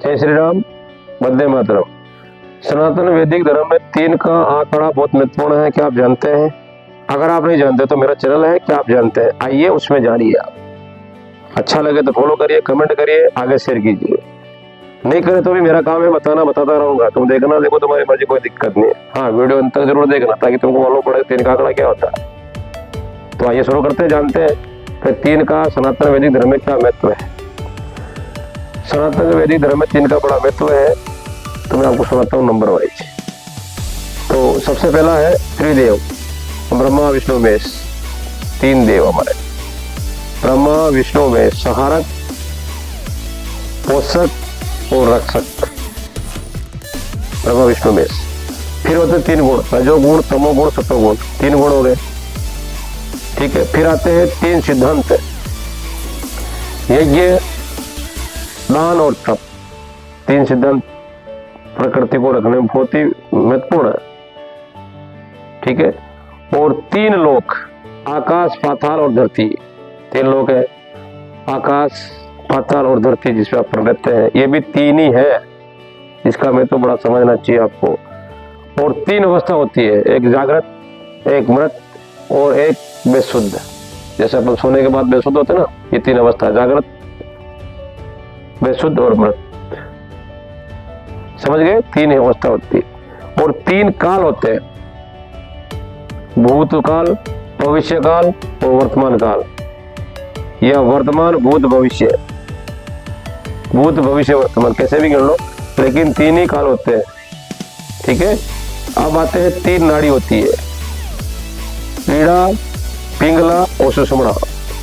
जय श्री राम, वंदे मातरम। सनातन वैदिक धर्म में 3 का आंकड़ा बहुत महत्वपूर्ण है, क्या आप जानते हैं? अगर आप नहीं जानते तो मेरा चैनल है, क्या आप जानते हैं? आइए उसमें जानिए। आप अच्छा लगे तो फॉलो करिए, कमेंट करिए, आगे शेयर कीजिए। नहीं करे तो भी मेरा काम है बताना, बताता रहूंगा। तुम देखना, देखो तुम्हारी मर्जी, कोई दिक्कत नहीं है। हाँ, वीडियो अंत तक जरूर देखना ताकि तुमको मालूम पड़े 3 का आंकड़ा क्या होता है। तो आइए शुरू करते हैं, जानते हैं कि 3 का सनातन वैदिक धर्म में क्या महत्व है। सनातन वैदिक धर्म में 3 का बड़ा महत्व है, तो मैं आपको सुनाता हूँ नंबर वाइज। तो सबसे पहला है त्रिदेव, ब्रह्मा विष्णु महेश। 3 देव हमारे, ब्रह्मा विष्णु महेश, संहारक, पोषक और रक्षक। ब्रह्मा विष्णु महेश। फिर होते 3 गुण, रजोगुण, तमोगुण, सत्वगुण। 3 गुण हो गए, ठीक है। फिर आते हैं 3 सिद्धांत, यज्ञ, दान और तप। 3 सिद्धांत प्रकृति को रखने में बहुत ही महत्वपूर्ण है, ठीक है। और 3 लोक, आकाश, पाताल और धरती। 3 लोक है, आकाश, पाताल और धरती, जिसपे आप रहते हैं। ये भी 3 ही है, इसका मैं तो बड़ा समझना चाहिए आपको। और 3 अवस्था होती है, एक जागृत, एक मृत और एक बेशुद्ध। जैसे अपन सोने के बाद बेशुद्ध होते ना, ये 3 अवस्था है, जागृत, बेशुद्ध और मृत। समझ गए? 3 अवस्था होती है। और 3 काल होते हैं, भूतकाल, भविष्य काल और वर्तमान काल। या वर्तमान, भूत, भविष्य। भूत, भविष्य, वर्तमान, कैसे भी गिन लो, लेकिन 3 ही काल होते हैं, ठीक है। अब आते हैं 3 नाड़ी होती है, पीड़ा, पिंगला और सुषुम्ना।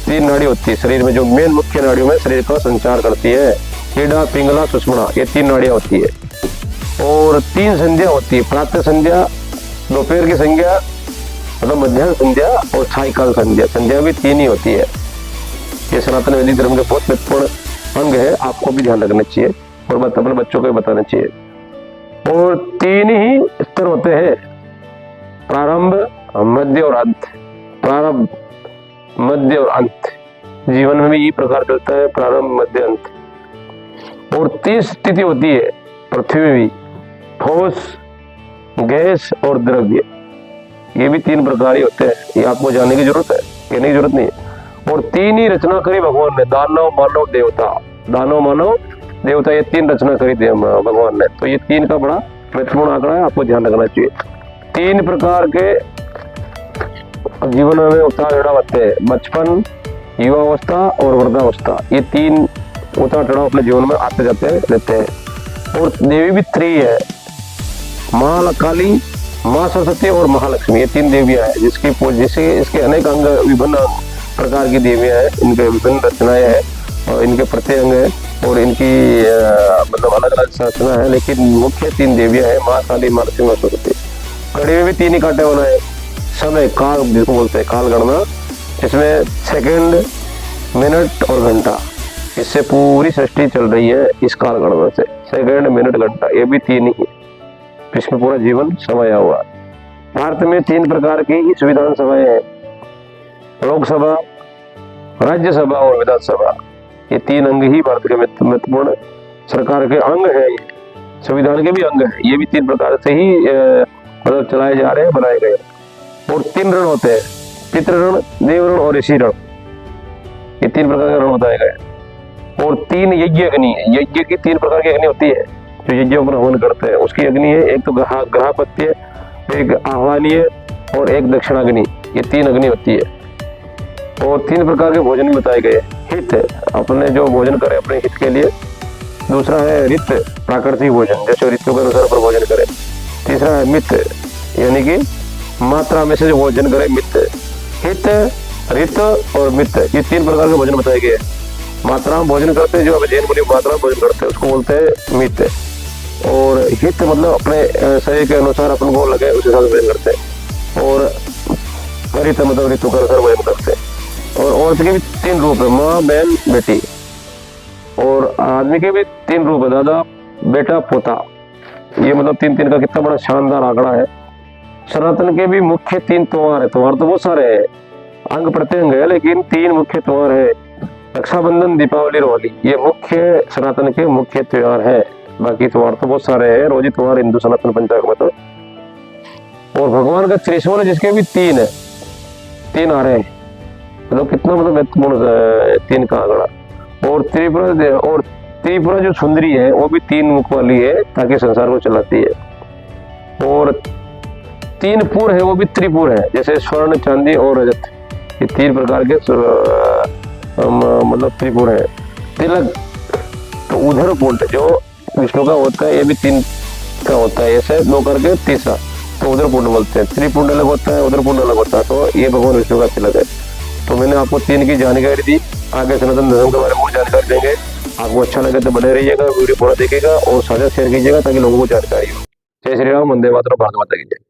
3 नाड़ी होती है शरीर में, जो मेन मुख्य नाड़ियों में शरीर का संचार करती है। पीड़ा, पिंगला, सुषुम्ना, ये 3 नाड़ियां होती है। और 3 संध्या होती है, प्रातः संध्या, दोपहर की संध्या मतलब मध्याह्न संध्या और सायकाल संध्या। संध्या भी 3 ही होती है। ये सनातन वैदिक धर्म के बहुत महत्वपूर्ण अंग है, आपको भी ध्यान रखना चाहिए और अपने बच्चों को भी बताना चाहिए। और 3 ही स्तर होते हैं, प्रारंभ, मध्य और अंत। प्रारंभ, मध्य और अंत। जीवन में भी ये प्रकार चलता है, प्रारंभ, मध्य, अंत। और 3 स्थिति होती है पृथ्वी में भी, ठोस, गैस और द्रव्य। ये भी 3 प्रकार ही होते हैं, ये आपको जानने की जरूरत है, कहने की जरूरत नहीं है। और 3 ही रचना करी भगवान ने, दानव, मानव, देवता। दानव, मानव, देवता, ये 3 रचना करी थी भगवान ने। तो ये 3 का बड़ा महत्वपूर्ण आंकड़ा है, आपको ध्यान रखना चाहिए। 3 प्रकार के जीवन में उतार चढ़ाव होते हैं, बचपन, युवावस्था और वृद्धावस्था। ये 3 उतार चढ़ाव अपने जीवन में आते जाते रहते हैं। और देवी भी 3 है, माँ काली, माँ सरस्वती और महालक्ष्मी। ये 3 देवियां हैं, जिसके इसके अनेक अंग, विभिन्न प्रकार की देवियां हैं, इनके विभिन्न रचनाएं हैं और इनके प्रत्यंग है और इनकी मतलब अलग अलग रचना है, लेकिन मुख्य 3 देवियां हैं, माँ काली, माँ लक्ष्मी और सरस्वती। कड़ी में भी 3 ही कांटे बनाए, समय, काल जिसको बोलते हैं, काल गणना, इसमें सेकंड, मिनट और घंटा। इससे पूरी सृष्टि चल रही है, इस काल गणना से। सेकंड, मिनट, घंटा, ये भी 3 ही है, इसमें पूरा जीवन समाया हुआ। भारत में 3 प्रकार की ही संविधान सभाएं हैं, लोकसभा, राज्यसभा और विधानसभा। ये 3 अंग ही भारत के महत्वपूर्ण सरकार के अंग है, संविधान के भी अंग है। ये भी 3 प्रकार से ही मतलब चलाए जा रहे हैं, बनाए गए। और 3 ऋण होते हैं, पितृ ऋण, देव ऋण और ऋषि ऋण। ये 3 प्रकार के ऋण बताए गए। और 3 यज्ञ अग्नि, यज्ञ की 3 प्रकार की अग्नि होती है जो यज्ञों पर हवन करते हैं। उसकी अग्नि है, एक तो ग्रहपत्य, एक आह्वानीय और एक दक्षिणाग्नि। ये 3 अग्नि होती है। और 3 प्रकार के भोजन बताए गए, हित, अपने जो भोजन करें अपने हित के लिए। दूसरा है रित, प्राकृतिक भोजन, जैसे ऋतु के अनुसार पर भोजन करें। तीसरा है मित, यानी कि मात्रा में से जो भोजन करें, मित। हित, रित और मित, ये 3 प्रकार के भोजन बताए गए। मात्रा में भोजन करते हैं, जो जैन मुनि मात्रा में भोजन करते हैं, उसको बोलते हैं मित। और हित मतलब अपने शरीर के अनुसार अपन को लगे उस हिसाब से भोजन करते हैं। और रित मतलब ऋतु के अनुसार भोजन करते हैं। और औरत के भी 3 रूप है, माँ, बहन, बेटी। और आदमी के भी 3 रूप है, दादा, बेटा, पोता। ये मतलब 3 का कितना बड़ा शानदार आंकड़ा है। सनातन के भी मुख्य 3 त्योहार है, त्योहार तो बहुत सारे हैं, अंग प्रत्यंग है, लेकिन 3 मुख्य त्योहार है। रक्षाबंधन, दीपावली, होली ये मुख्य सनातन के मुख्य त्योहार है। बाकी त्योहार तो बहुत सारे हैं, रोजी त्योहार हिंदू सनातन पंचांग में तो। और भगवान का त्रिशूल जिसके भी तीन है, तीन आ रहे हैं, मतलब कितना मतलब महत्वपूर्ण तीन का आंकड़ा। और त्रिपुरा जो सुंदरी है वो भी तीन मुख वाली है ताकि संसार को चलाती है। और तीन पुर है वो भी त्रिपुर है, जैसे स्वर्ण, चांदी और रजत, ये तीन प्रकार के मतलब त्रिपुर है। तिलक तो उधर पुंड जो विष्णु का होता है, ये भी तीन का होता है, ऐसे दो करके तीसरा तो उधर पुंड बोलते हैं। त्रिपुंड अलग होता है, उधर पुंड अलग होता है, तो ये भगवान विष्णु का तिलक है। तो मैंने आपको तीन की जानकारी दी, आगे सनातन धर्म के बारे में और जानकारी देंगे। आपको अच्छा लगे तो बने रहिएगा, वीडियो पूरा देखिएगा और साझा शेयर कीजिएगा ताकि लोगों को जानकारी हो। जय श्री राम, वंदे मातरम, भारत माता की जय।